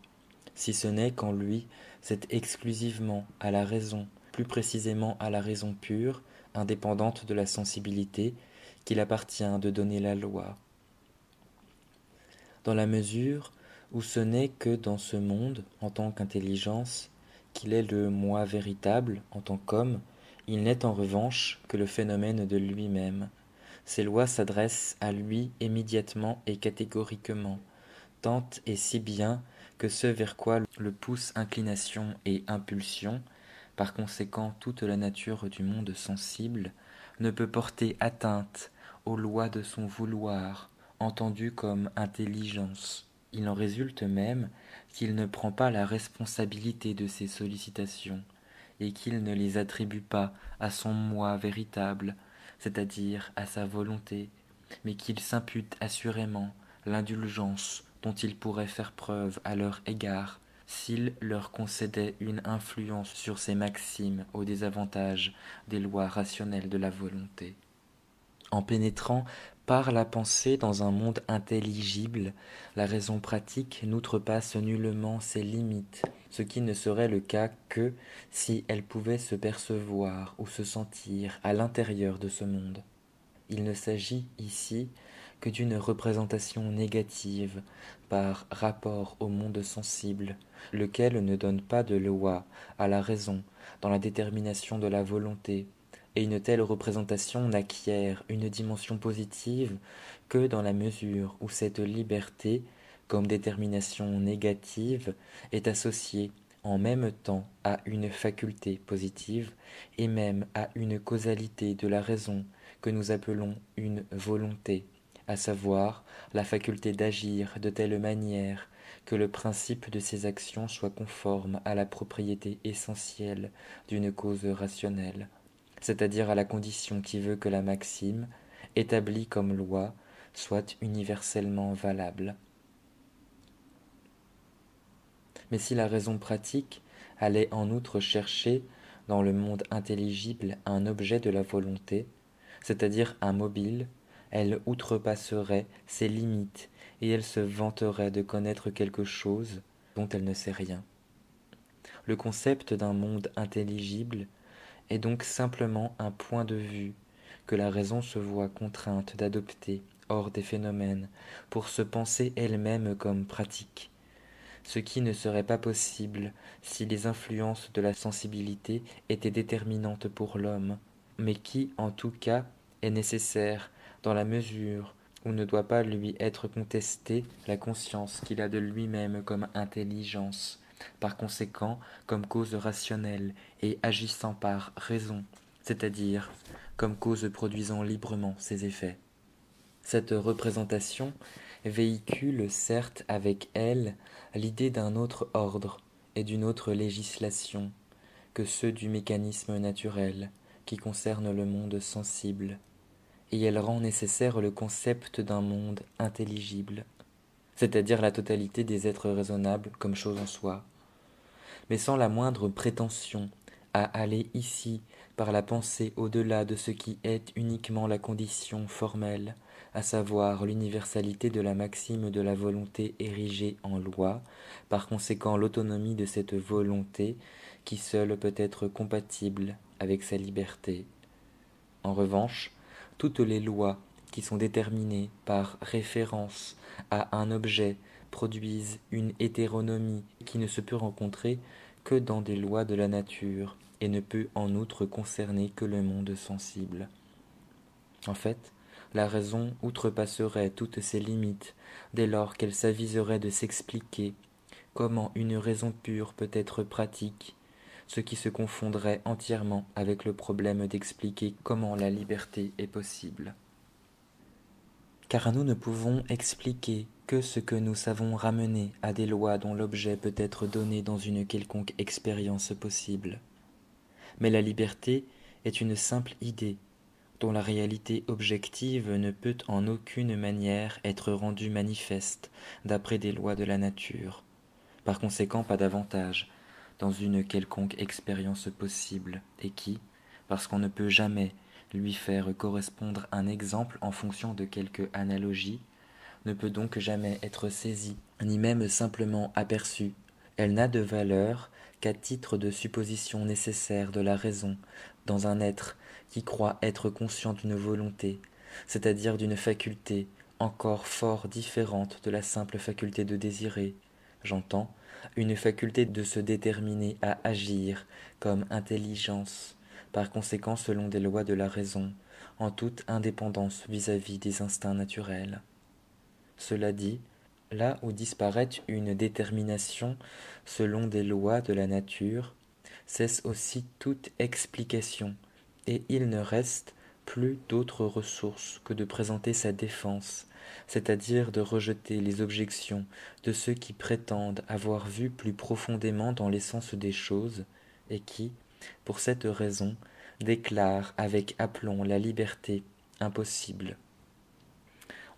si ce n'est qu'en lui c'est exclusivement à la raison, plus précisément à la raison pure, indépendante de la sensibilité, qu'il appartient de donner la loi. Dans la mesure où ce n'est que dans ce monde, en tant qu'intelligence, qu'il est le moi véritable, en tant qu'homme, il n'est en revanche que le phénomène de lui-même. Ses lois s'adressent à lui immédiatement et catégoriquement, tant et si bien que ce vers quoi le poussent inclination et impulsion, par conséquent toute la nature du monde sensible, ne peut porter atteinte aux lois de son vouloir, entendu comme intelligence. Il en résulte même qu'il ne prend pas la responsabilité de ses sollicitations, et qu'il ne les attribue pas à son moi véritable, c'est-à-dire à sa volonté, mais qu'il s'impute assurément l'indulgence dont il pourrait faire preuve à leur égard, s'il leur concédait une influence sur ces maximes au désavantage des lois rationnelles de la volonté. En pénétrant par la pensée dans un monde intelligible, la raison pratique n'outrepasse nullement ses limites, ce qui ne serait le cas que si elle pouvait se percevoir ou se sentir à l'intérieur de ce monde. Il ne s'agit ici que d'une représentation négative par rapport au monde sensible, lequel ne donne pas de loi à la raison dans la détermination de la volonté, et une telle représentation n'acquiert une dimension positive que dans la mesure où cette liberté, comme détermination négative, est associée en même temps à une faculté positive et même à une causalité de la raison que nous appelons une volonté, à savoir la faculté d'agir de telle manière que le principe de ses actions soit conforme à la propriété essentielle d'une cause rationnelle, c'est-à-dire à la condition qui veut que la maxime, établie comme loi, soit universellement valable. Mais si la raison pratique allait en outre chercher dans le monde intelligible un objet de la volonté, c'est-à-dire un mobile, elle outrepasserait ses limites et elle se vanterait de connaître quelque chose dont elle ne sait rien. Le concept d'un monde intelligible est donc simplement un point de vue que la raison se voit contrainte d'adopter hors des phénomènes pour se penser elle-même comme pratique, ce qui ne serait pas possible si les influences de la sensibilité étaient déterminantes pour l'homme, mais qui, en tout cas, est nécessaire dans la mesure où ne doit pas lui être contestée la conscience qu'il a de lui-même comme intelligence, par conséquent comme cause rationnelle et agissant par raison, c'est-à-dire comme cause produisant librement ses effets. Cette représentation véhicule certes avec elle l'idée d'un autre ordre et d'une autre législation que ceux du mécanisme naturel qui concerne le monde sensible, et elle rend nécessaire le concept d'un monde intelligible, c'est-à-dire la totalité des êtres raisonnables comme chose en soi, mais sans la moindre prétention à aller ici par la pensée au-delà de ce qui est uniquement la condition formelle, à savoir l'universalité de la maxime de la volonté érigée en loi, par conséquent l'autonomie de cette volonté qui seule peut être compatible avec sa liberté. En revanche, toutes les lois qui sont déterminées par référence à un objet produisent une hétéronomie qui ne se peut rencontrer que dans des lois de la nature et ne peut en outre concerner que le monde sensible. En fait, la raison outrepasserait toutes ses limites dès lors qu'elle s'aviserait de s'expliquer comment une raison pure peut être pratique, ce qui se confondrait entièrement avec le problème d'expliquer comment la liberté est possible. Car nous ne pouvons expliquer que ce que nous savons ramener à des lois dont l'objet peut être donné dans une quelconque expérience possible. Mais la liberté est une simple idée, dont la réalité objective ne peut en aucune manière être rendue manifeste d'après des lois de la nature, par conséquent pas davantage dans une quelconque expérience possible, et qui, parce qu'on ne peut jamais lui faire correspondre un exemple en fonction de quelque analogie, ne peut donc jamais être saisie, ni même simplement aperçue. Elle n'a de valeur qu'à titre de supposition nécessaire de la raison dans un être qui croit être conscient d'une volonté, c'est-à-dire d'une faculté encore fort différente de la simple faculté de désirer, j'entends, une faculté de se déterminer à agir comme intelligence, par conséquent selon des lois de la raison, en toute indépendance vis-à-vis des instincts naturels. Cela dit, là où disparaît une détermination selon des lois de la nature, cesse aussi toute explication, et il ne reste plus d'autre ressource que de présenter sa défense, c'est-à-dire de rejeter les objections de ceux qui prétendent avoir vu plus profondément dans l'essence des choses, et qui, pour cette raison, déclarent avec aplomb la liberté impossible.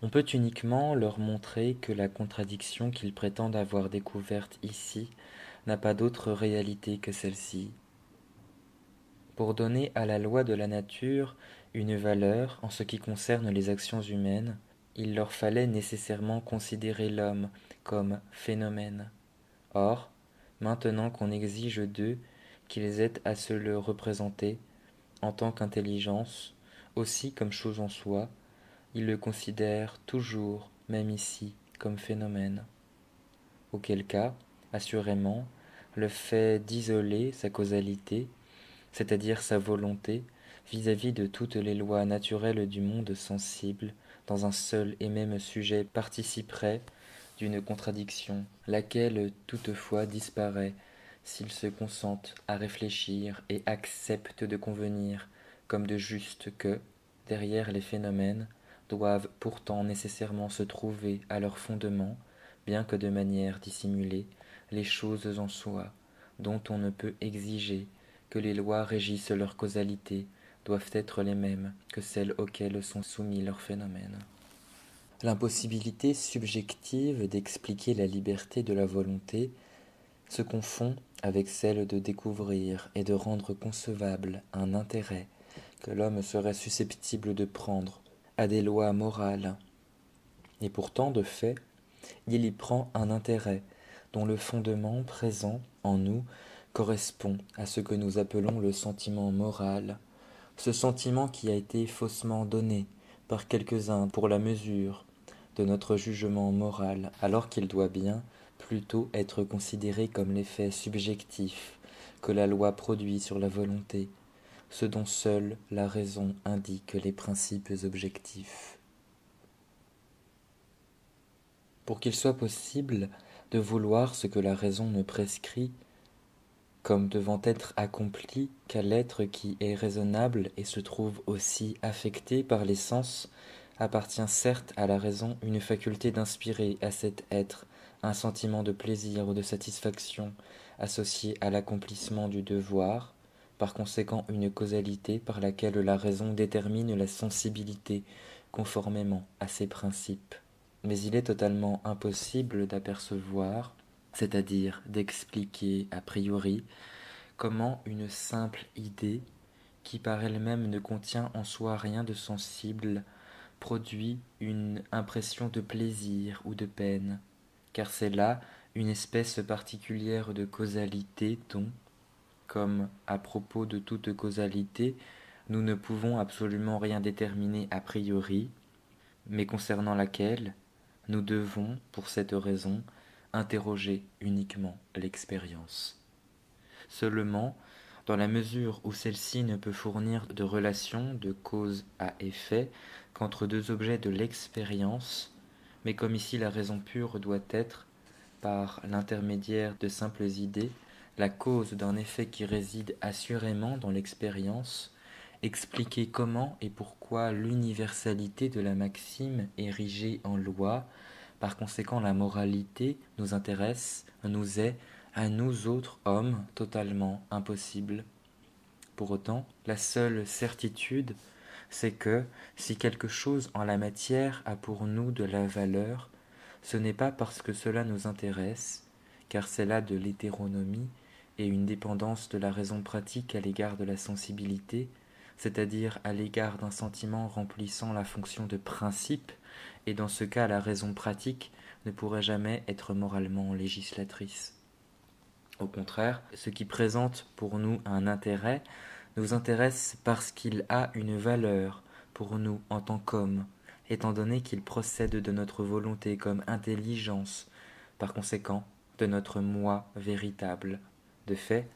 On peut uniquement leur montrer que la contradiction qu'ils prétendent avoir découverte ici n'a pas d'autre réalité que celle-ci. Pour donner à la loi de la nature une valeur en ce qui concerne les actions humaines, il leur fallait nécessairement considérer l'homme comme phénomène. Or, maintenant qu'on exige d'eux qu'ils aient à se le représenter en tant qu'intelligence, aussi comme chose en soi, ils le considèrent toujours, même ici, comme phénomène. Auquel cas, assurément, le fait d'isoler sa causalité, c'est-à-dire sa volonté, vis-à-vis de toutes les lois naturelles du monde sensible, dans un seul et même sujet participerait d'une contradiction, laquelle toutefois disparaît s'ils se consentent à réfléchir et acceptent de convenir comme de juste que, derrière les phénomènes, doivent pourtant nécessairement se trouver à leur fondement, bien que de manière dissimulée, les choses en soi, dont on ne peut exiger que les lois régissent leur causalité, doivent être les mêmes que celles auxquelles sont soumis leurs phénomènes. L'impossibilité subjective d'expliquer la liberté de la volonté se confond avec celle de découvrir et de rendre concevable un intérêt que l'homme serait susceptible de prendre à des lois morales. Et pourtant, de fait, il y prend un intérêt dont le fondement présent en nous correspond à ce que nous appelons le sentiment moral, ce sentiment qui a été faussement donné par quelques-uns pour la mesure de notre jugement moral, alors qu'il doit bien plutôt être considéré comme l'effet subjectif que la loi produit sur la volonté, ce dont seule la raison indique les principes objectifs. Pour qu'il soit possible de vouloir ce que la raison ne prescrit, comme devant être accompli qu'à l'être qui est raisonnable et se trouve aussi affecté par les sens, appartient certes à la raison une faculté d'inspirer à cet être un sentiment de plaisir ou de satisfaction associé à l'accomplissement du devoir, par conséquent une causalité par laquelle la raison détermine la sensibilité conformément à ses principes. Mais il est totalement impossible d'apercevoir, c'est-à-dire d'expliquer a priori, comment une simple idée, qui par elle-même ne contient en soi rien de sensible, produit une impression de plaisir ou de peine, car c'est là une espèce particulière de causalité dont, comme à propos de toute causalité, nous ne pouvons absolument rien déterminer a priori, mais concernant laquelle nous devons, pour cette raison, interroger uniquement l'expérience. Seulement, dans la mesure où celle-ci ne peut fournir de relation de cause à effet qu'entre deux objets de l'expérience, mais comme ici la raison pure doit être, par l'intermédiaire de simples idées, la cause d'un effet qui réside assurément dans l'expérience, expliquer comment et pourquoi l'universalité de la maxime érigée en loi, par conséquent la moralité, nous intéresse, nous est, à nous autres hommes, totalement impossible. Pour autant, la seule certitude, c'est que, si quelque chose en la matière a pour nous de la valeur, ce n'est pas parce que cela nous intéresse, car c'est là de l'hétéronomie et une dépendance de la raison pratique à l'égard de la sensibilité, c'est-à-dire à l'égard d'un sentiment remplissant la fonction de principe, et dans ce cas la raison pratique ne pourrait jamais être moralement législatrice. Au contraire, ce qui présente pour nous un intérêt nous intéresse parce qu'il a une valeur pour nous en tant qu'hommes, étant donné qu'il procède de notre volonté comme intelligence, par conséquent de notre moi véritable. De fait,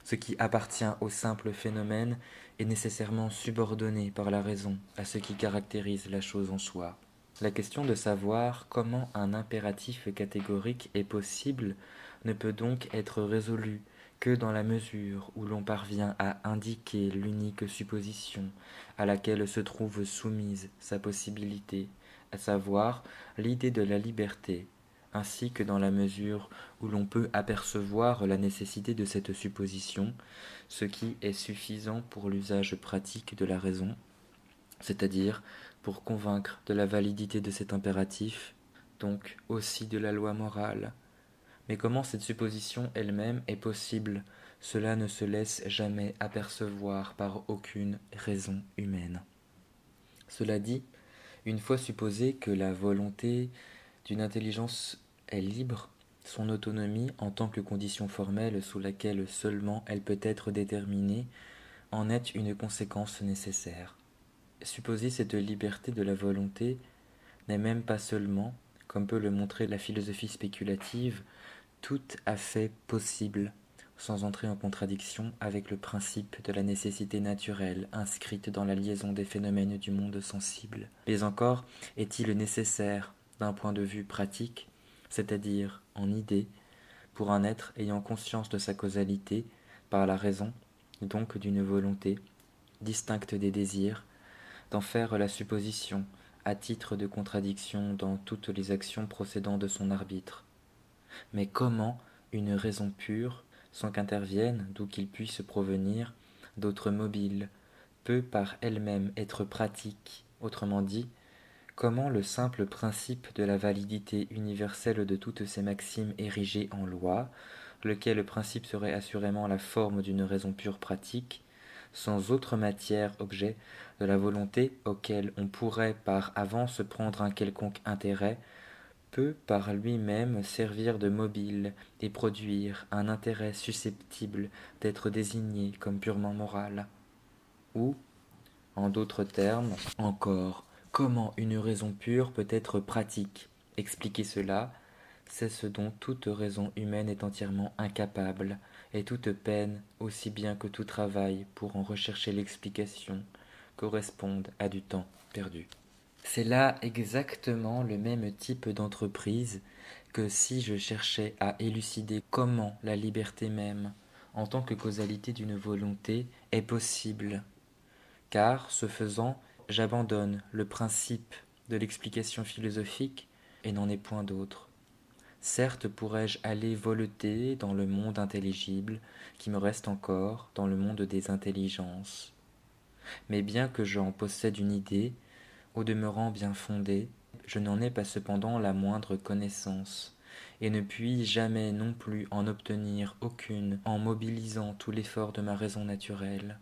ce qui appartient au simple phénomène est nécessairement subordonné par la raison à ce qui caractérise la chose en soi. La question de savoir comment un impératif catégorique est possible ne peut donc être résolue que dans la mesure où l'on parvient à indiquer l'unique supposition à laquelle se trouve soumise sa possibilité, à savoir l'idée de la liberté, ainsi que dans la mesure où l'on peut apercevoir la nécessité de cette supposition, ce qui est suffisant pour l'usage pratique de la raison, c'est-à-dire pour convaincre de la validité de cet impératif, donc aussi de la loi morale. Mais comment cette supposition elle-même est possible, cela ne se laisse jamais apercevoir par aucune raison humaine. Cela dit, une fois supposé que la volonté d'une intelligence est libre, son autonomie en tant que condition formelle sous laquelle seulement elle peut être déterminée en est une conséquence nécessaire. Supposer cette liberté de la volonté n'est même pas seulement, comme peut le montrer la philosophie spéculative, tout à fait possible, sans entrer en contradiction avec le principe de la nécessité naturelle inscrite dans la liaison des phénomènes du monde sensible. Mais encore est-il nécessaire, d'un point de vue pratique, c'est-à-dire en idée, pour un être ayant conscience de sa causalité, par la raison, donc d'une volonté, distincte des désirs, d'en faire la supposition, à titre de contradiction dans toutes les actions procédant de son arbitre. Mais comment une raison pure, sans qu'interviennent, d'où qu'il puisse provenir, d'autres mobiles, peut par elle-même être pratique, autrement dit, comment le simple principe de la validité universelle de toutes ces maximes érigées en loi, lequel principe serait assurément la forme d'une raison pure pratique, sans autre matière objet de la volonté auquel on pourrait par avance prendre un quelconque intérêt, peut par lui-même servir de mobile et produire un intérêt susceptible d'être désigné comme purement moral. Ou, en d'autres termes, encore, comment une raison pure peut être pratique? Expliquer cela, c'est ce dont toute raison humaine est entièrement incapable, et toute peine, aussi bien que tout travail pour en rechercher l'explication, correspondent à du temps perdu. C'est là exactement le même type d'entreprise que si je cherchais à élucider comment la liberté même, en tant que causalité d'une volonté, est possible. Car, ce faisant, j'abandonne le principe de l'explication philosophique et n'en ai point d'autre. Certes pourrais-je aller voleter dans le monde intelligible qui me reste encore dans le monde des intelligences. Mais bien que j'en possède une idée, au demeurant bien fondée, je n'en ai pas cependant la moindre connaissance, et ne puis jamais non plus en obtenir aucune en mobilisant tout l'effort de ma raison naturelle.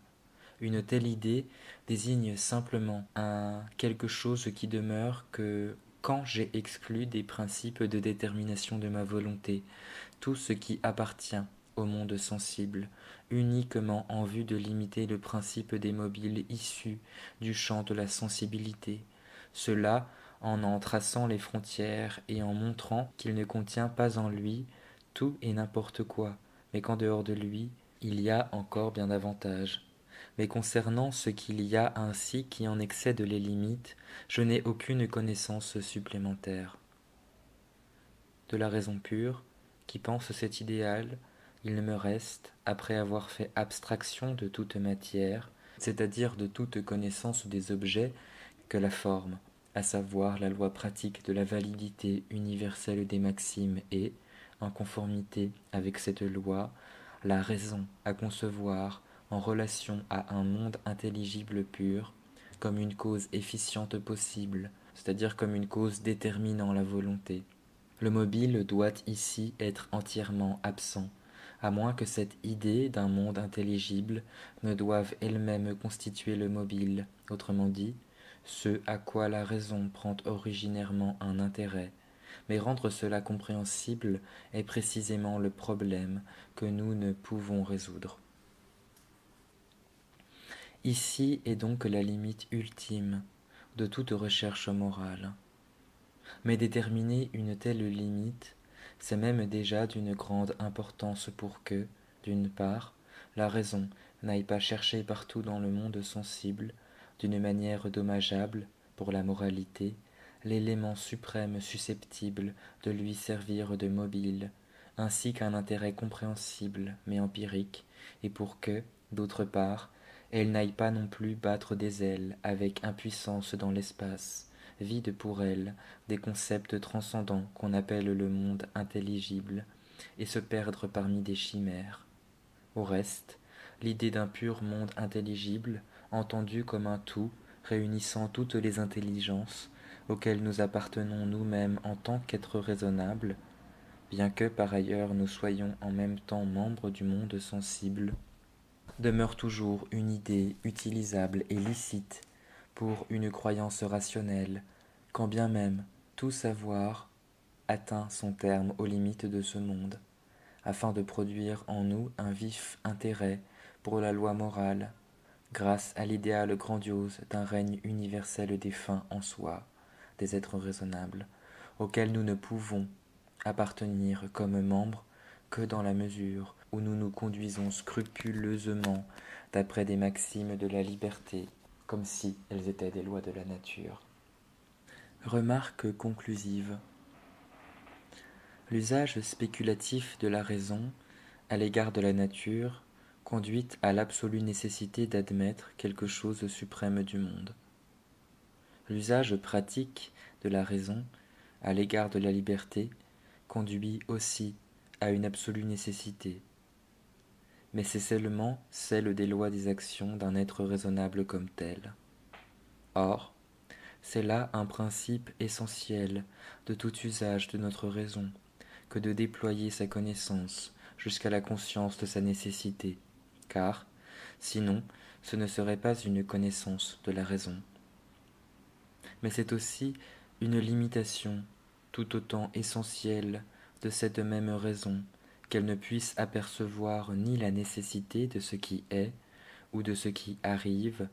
Une telle idée désigne simplement un quelque chose qui demeure que quand j'ai exclu des principes de détermination de ma volonté, tout ce qui appartient au monde sensible, uniquement en vue de limiter le principe des mobiles issus du champ de la sensibilité, cela en traçant les frontières et en montrant qu'il ne contient pas en lui tout et n'importe quoi, mais qu'en dehors de lui, il y a encore bien davantage. Mais concernant ce qu'il y a ainsi qui en excède les limites, je n'ai aucune connaissance supplémentaire. De la raison pure, qui pense cet idéal, il ne me reste, après avoir fait abstraction de toute matière, c'est-à-dire de toute connaissance des objets, que la forme, à savoir la loi pratique de la validité universelle des maximes et, en conformité avec cette loi, la raison à concevoir en relation à un monde intelligible pur, comme une cause efficiente possible, c'est-à-dire comme une cause déterminant la volonté. Le mobile doit ici être entièrement absent, à moins que cette idée d'un monde intelligible ne doive elle-même constituer le mobile, autrement dit, ce à quoi la raison prend originairement un intérêt. Mais rendre cela compréhensible est précisément le problème que nous ne pouvons résoudre. Ici est donc la limite ultime de toute recherche morale. Mais déterminer une telle limite, c'est même déjà d'une grande importance pour que, d'une part, la raison n'aille pas chercher partout dans le monde sensible, d'une manière dommageable pour la moralité, l'élément suprême susceptible de lui servir de mobile, ainsi qu'un intérêt compréhensible mais empirique, et pour que, d'autre part, elle n'aille pas non plus battre des ailes avec impuissance dans l'espace, vide pour elle des concepts transcendants qu'on appelle le monde intelligible, et se perdre parmi des chimères. Au reste, l'idée d'un pur monde intelligible, entendu comme un tout, réunissant toutes les intelligences auxquelles nous appartenons nous-mêmes en tant qu'êtres raisonnables, bien que par ailleurs nous soyons en même temps membres du monde sensible, demeure toujours une idée utilisable et licite pour une croyance rationnelle, quand bien même tout savoir atteint son terme aux limites de ce monde, afin de produire en nous un vif intérêt pour la loi morale, grâce à l'idéal grandiose d'un règne universel des fins en soi, des êtres raisonnables, auxquels nous ne pouvons appartenir comme membres que dans la mesure où nous nous conduisons scrupuleusement d'après des maximes de la liberté, comme si elles étaient des lois de la nature. Remarque conclusive. L'usage spéculatif de la raison à l'égard de la nature conduit à l'absolue nécessité d'admettre quelque chose suprême du monde. L'usage pratique de la raison à l'égard de la liberté conduit aussi à une absolue nécessité, mais c'est seulement celle des lois des actions d'un être raisonnable comme tel. Or, c'est là un principe essentiel de tout usage de notre raison, que de déployer sa connaissance jusqu'à la conscience de sa nécessité, car, sinon, ce ne serait pas une connaissance de la raison. Mais c'est aussi une limitation tout autant essentielle de cette même raison, qu'elle ne puisse apercevoir ni la nécessité de ce qui est ou de ce qui arrive,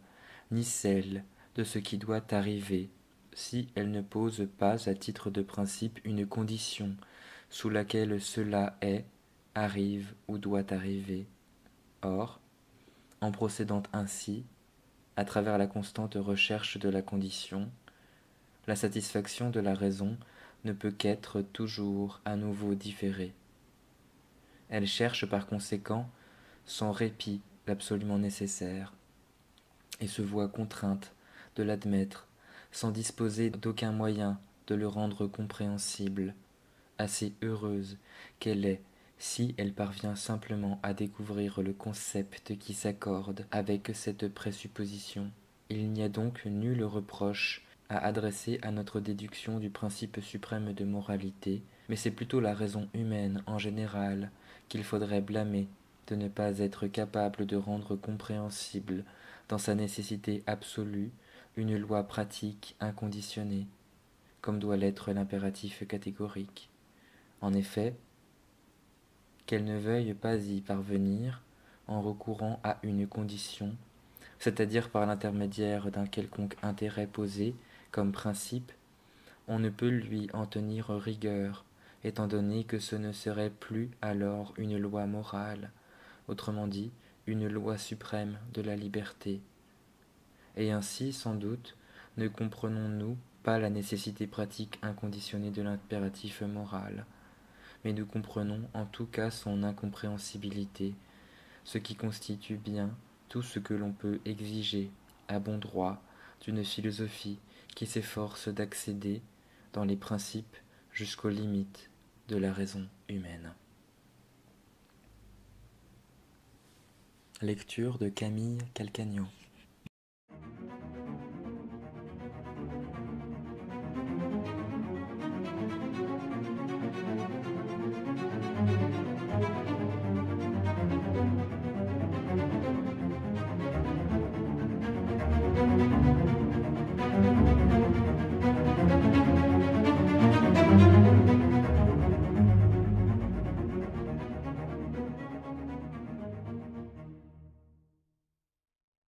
ni celle de ce qui doit arriver, si elle ne pose pas à titre de principe une condition sous laquelle cela est, arrive ou doit arriver. Or, en procédant ainsi, à travers la constante recherche de la condition, la satisfaction de la raison ne peut qu'être toujours à nouveau différée. Elle cherche par conséquent sans répit l'absolument nécessaire, et se voit contrainte de l'admettre sans disposer d'aucun moyen de le rendre compréhensible, assez heureuse qu'elle est si elle parvient simplement à découvrir le concept qui s'accorde avec cette présupposition. Il n'y a donc nul reproche à adresser à notre déduction du principe suprême de moralité, mais c'est plutôt la raison humaine en général qu'il faudrait blâmer de ne pas être capable de rendre compréhensible dans sa nécessité absolue une loi pratique inconditionnée, comme doit l'être l'impératif catégorique. En effet, qu'elle ne veuille pas y parvenir en recourant à une condition, c'est-à-dire par l'intermédiaire d'un quelconque intérêt posé comme principe, on ne peut lui en tenir rigueur, étant donné que ce ne serait plus alors une loi morale, autrement dit, une loi suprême de la liberté. Et ainsi, sans doute, ne comprenons-nous pas la nécessité pratique inconditionnée de l'impératif moral, mais nous comprenons en tout cas son incompréhensibilité, ce qui constitue bien tout ce que l'on peut exiger, à bon droit, d'une philosophie qui s'efforce d'accéder, dans les principes, jusqu'aux limites de la raison humaine. Lecture de Camille Calcagno.